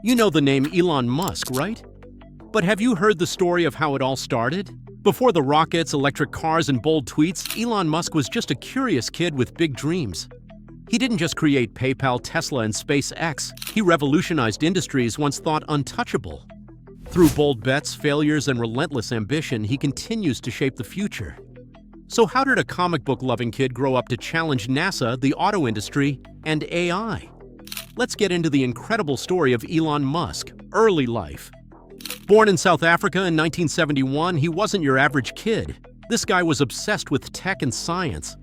You know the name Elon Musk, right? But have you heard the story of how it all started? Before the rockets, electric cars, and bold tweets, Elon Musk was just a curious kid with big dreams. He didn't just create PayPal, Tesla, and SpaceX. He revolutionized industries once thought untouchable. Through bold bets, failures, and relentless ambition, he continues to shape the future. So how did a comic book-loving kid grow up to challenge NASA, the auto industry, and AI? Let's get into the incredible story of Elon Musk, early life. Born in South Africa in 1971, he wasn't your average kid. This guy was obsessed with tech and science.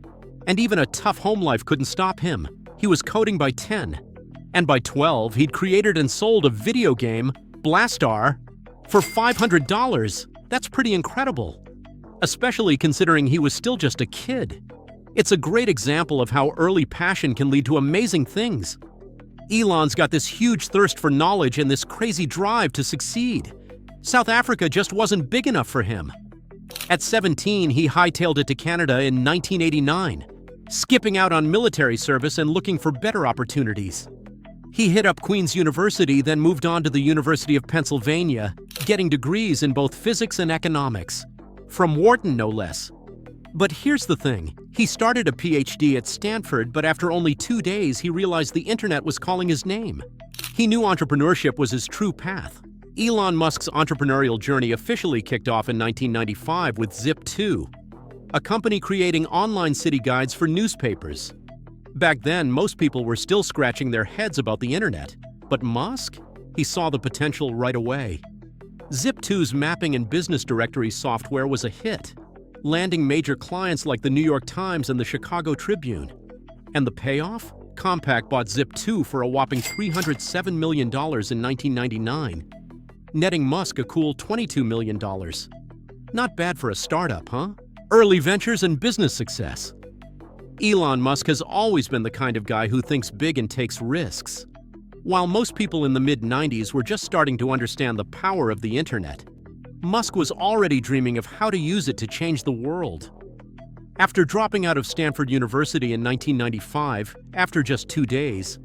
And even a tough home life couldn't stop him. He was coding by 10. And by 12, he'd created and sold a video game, Blastar, for $500. That's pretty incredible. Especially considering he was still just a kid. It's a great example of how early passion can lead to amazing things. Elon's got this huge thirst for knowledge and this crazy drive to succeed. South Africa just wasn't big enough for him. At 17, he hightailed it to Canada in 1989, skipping out on military service and looking for better opportunities. He hit up Queen's University, then moved on to the University of Pennsylvania, getting degrees in both physics and economics. From Wharton, no less. But here's the thing. He started a PhD at Stanford, but after only 2 days, he realized the internet was calling his name. He knew entrepreneurship was his true path. Elon Musk's entrepreneurial journey officially kicked off in 1995 with Zip2, a company creating online city guides for newspapers. Back then, most people were still scratching their heads about the internet. But Musk? He saw the potential right away. Zip2's mapping and business directory software was a hit, landing major clients like the New York Times and the Chicago Tribune. And the payoff? Compaq bought Zip2 for a whopping $307 million in 1999, netting Musk a cool $22 million. Not bad for a startup, huh? Early ventures and business success. Elon Musk has always been the kind of guy who thinks big and takes risks. While most people in the mid-90s were just starting to understand the power of the internet, Musk was already dreaming of how to use it to change the world. After dropping out of Stanford University in 1995, after just 2 days,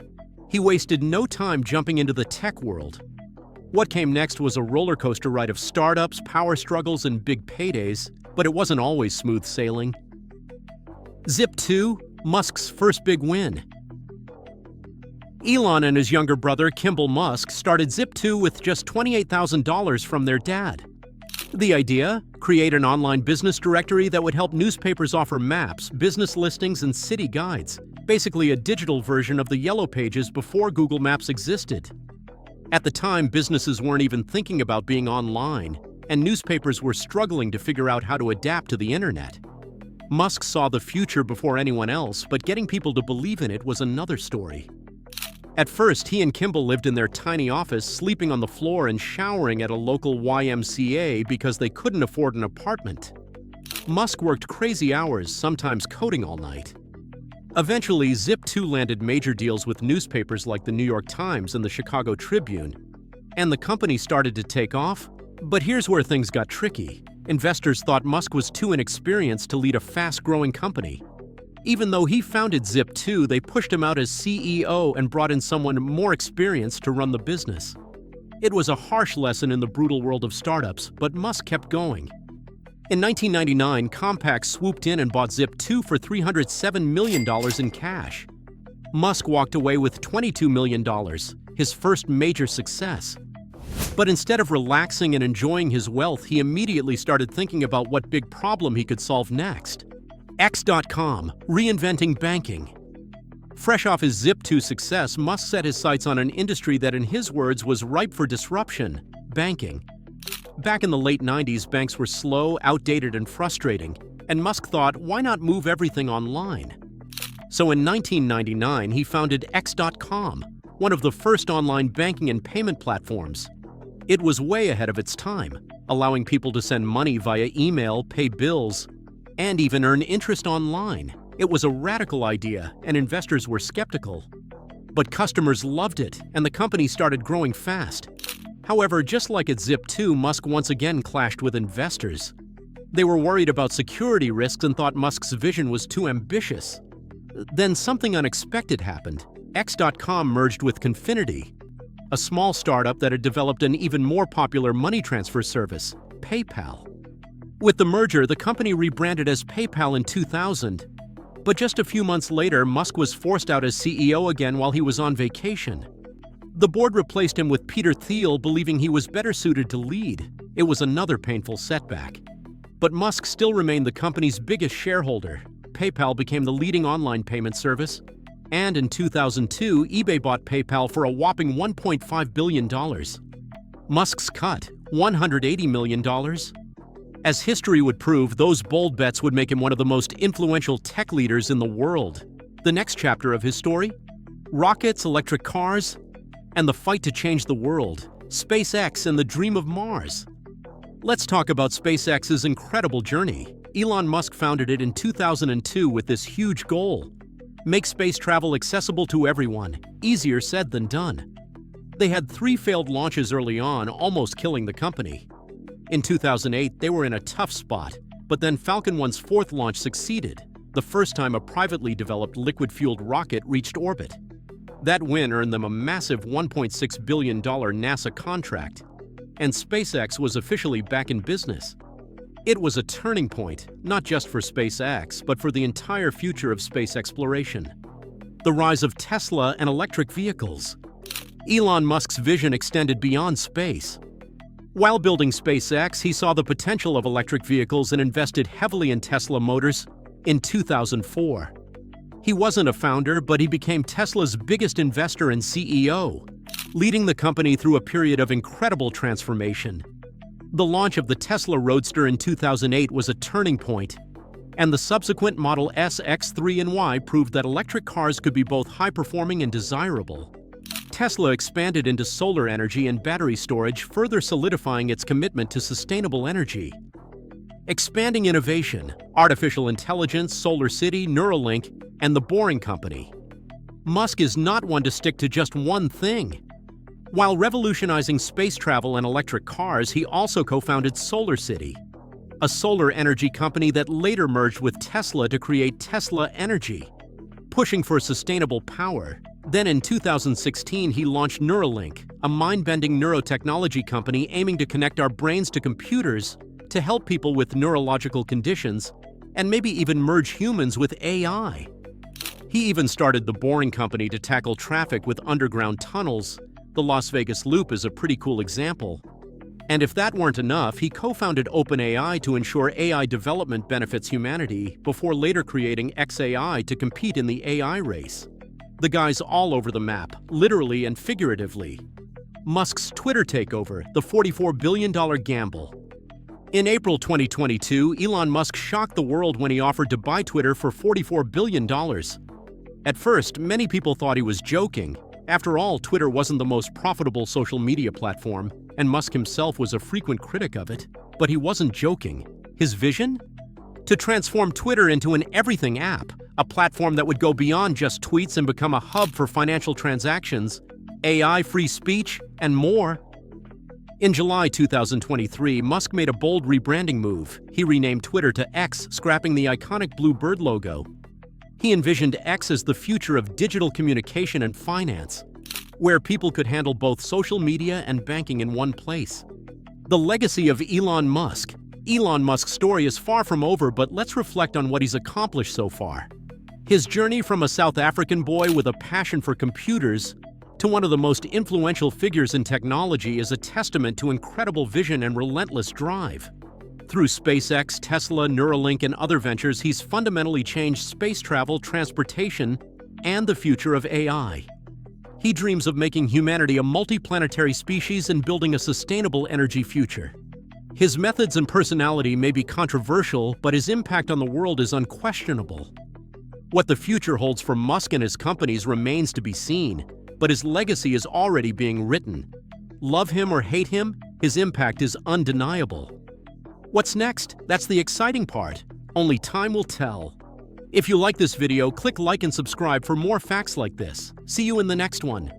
he wasted no time jumping into the tech world. What came next was a roller coaster ride of startups, power struggles, and big paydays, but it wasn't always smooth sailing. Zip2, Musk's first big win. Elon and his younger brother, Kimball Musk, started Zip2 with just $28,000 from their dad. The idea? Create an online business directory that would help newspapers offer maps, business listings, and city guides. Basically a digital version of the Yellow Pages before Google Maps existed. At the time, businesses weren't even thinking about being online, and newspapers were struggling to figure out how to adapt to the internet. Musk saw the future before anyone else, but getting people to believe in it was another story. At first, he and Kimball lived in their tiny office, sleeping on the floor and showering at a local YMCA because they couldn't afford an apartment. Musk worked crazy hours, sometimes coding all night. Eventually, Zip2 landed major deals with newspapers like the New York Times and the Chicago Tribune, and the company started to take off. But here's where things got tricky. Investors thought Musk was too inexperienced to lead a fast-growing company. Even though he founded Zip2, they pushed him out as CEO and brought in someone more experienced to run the business. It was a harsh lesson in the brutal world of startups, but Musk kept going. In 1999, Compaq swooped in and bought Zip2 for $307 million in cash. Musk walked away with $22 million, his first major success. But instead of relaxing and enjoying his wealth, he immediately started thinking about what big problem he could solve next. X.com, reinventing banking. Fresh off his Zip2 success, Musk set his sights on an industry that, in his words, was ripe for disruption: banking. Back in the late 90s, banks were slow, outdated, and frustrating, and Musk thought, why not move everything online? So in 1999, he founded X.com, one of the first online banking and payment platforms. It was way ahead of its time, allowing people to send money via email, pay bills, and even earn interest online. It was a radical idea, and investors were skeptical. But customers loved it, and the company started growing fast. However, just like at Zip2, Musk once again clashed with investors. They were worried about security risks and thought Musk's vision was too ambitious. Then something unexpected happened. X.com merged with Confinity. a small startup that had developed an even more popular money transfer service, PayPal. With the merger, the company rebranded as PayPal in 2000, but just a few months later, Musk was forced out as CEO again while he was on vacation. The board replaced him with Peter Thiel, believing he was better suited to lead. It was another painful setback. But Musk still remained the company's biggest shareholder. PayPal became the leading online payment service, and in 2002, eBay bought PayPal for a whopping $1.5 billion. Musk's cut, $180 million. As history would prove, those bold bets would make him one of the most influential tech leaders in the world. The next chapter of his story? Rockets, electric cars, and the fight to change the world. SpaceX and the dream of Mars. Let's talk about SpaceX's incredible journey. Elon Musk founded it in 2002 with this huge goal: make space travel accessible to everyone. Easier said than done. They had 3 failed launches early on, almost killing the company. In 2008, they were in a tough spot, but then Falcon 1's 4th launch succeeded, the first time a privately developed liquid-fueled rocket reached orbit. That win earned them a massive $1.6 billion NASA contract, and SpaceX was officially back in business. It was a turning point, not just for SpaceX, but for the entire future of space exploration. The rise of Tesla and electric vehicles. Elon Musk's vision extended beyond space. While building SpaceX, he saw the potential of electric vehicles and invested heavily in Tesla Motors in 2004. He wasn't a founder, but he became Tesla's biggest investor and CEO, leading the company through a period of incredible transformation. The launch of the Tesla Roadster in 2008 was a turning point, and the subsequent Model S, X3, and Y proved that electric cars could be both high-performing and desirable. Tesla expanded into solar energy and battery storage, further solidifying its commitment to sustainable energy. Expanding innovation, artificial intelligence, Solar City, Neuralink, and the Boring Company. Musk is not one to stick to just one thing. While revolutionizing space travel and electric cars, he also co-founded Solar City, a solar energy company that later merged with Tesla to create Tesla Energy, pushing for sustainable power. Then in 2016, he launched Neuralink, a mind-bending neurotechnology company aiming to connect our brains to computers to help people with neurological conditions and maybe even merge humans with AI. He even started the Boring Company to tackle traffic with underground tunnels. The Las Vegas Loop is a pretty cool example. And if that weren't enough, he co-founded OpenAI to ensure AI development benefits humanity before later creating xAI to compete in the AI race. The guy's all over the map, literally and figuratively. Musk's Twitter takeover, the $44 billion gamble. In April 2022, Elon Musk shocked the world when he offered to buy Twitter for $44 billion. At first, many people thought he was joking. After all, Twitter wasn't the most profitable social media platform, and Musk himself was a frequent critic of it. But he wasn't joking. His vision? To transform Twitter into an everything app, a platform that would go beyond just tweets and become a hub for financial transactions, AI, free speech, and more. In July 2023, Musk made a bold rebranding move. He renamed Twitter to X, scrapping the iconic blue bird logo. He envisioned X as the future of digital communication and finance, where people could handle both social media and banking in one place. The legacy of Elon Musk. Elon Musk's story is far from over, but let's reflect on what he's accomplished so far. His journey from a South African boy with a passion for computers to one of the most influential figures in technology is a testament to incredible vision and relentless drive. Through SpaceX, Tesla, Neuralink, and other ventures, he's fundamentally changed space travel, transportation, and the future of AI. He dreams of making humanity a multiplanetary species and building a sustainable energy future. His methods and personality may be controversial, but his impact on the world is unquestionable. What the future holds for Musk and his companies remains to be seen, but his legacy is already being written. Love him or hate him, his impact is undeniable. What's next? That's the exciting part. Only time will tell. If you like this video, click like and subscribe for more facts like this. See you in the next one.